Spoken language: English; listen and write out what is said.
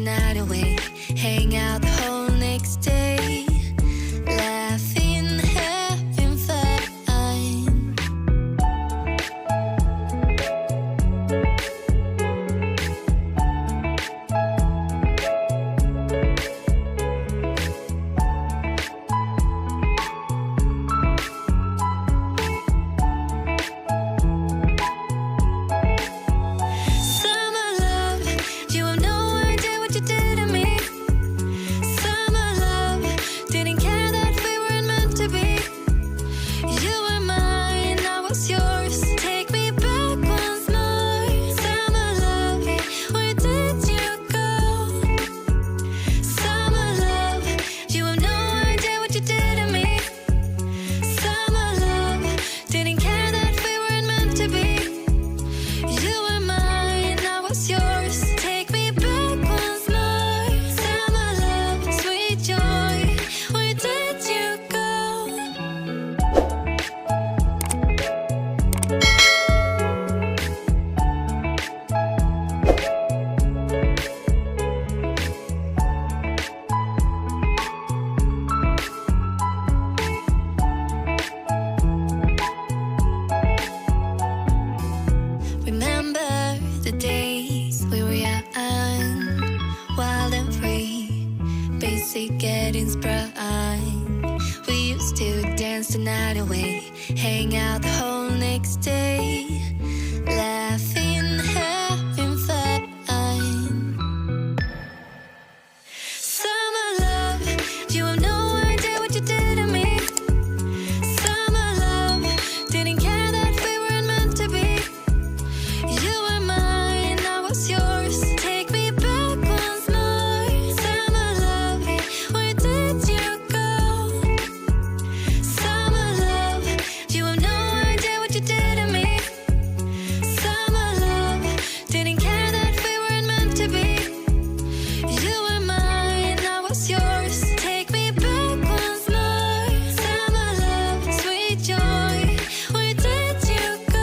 night away, hang out the whole next day, laughing, having fun. The days we were young, wild and free, basic getting sprung. We used to dance the night away, hang out the whole next day, laughing, having fun. Summer love, you have no idea what you did to me. Summer love, didn't care that we weren't meant to be. You were mine, I was yours. Take me back once more. Summer love, where did you go? Summer love, you have no idea what you did to me. Summer love, didn't care that we weren't meant to be. You were mine, I was yours. Take me back once more. Summer love, sweet joy, where did you go?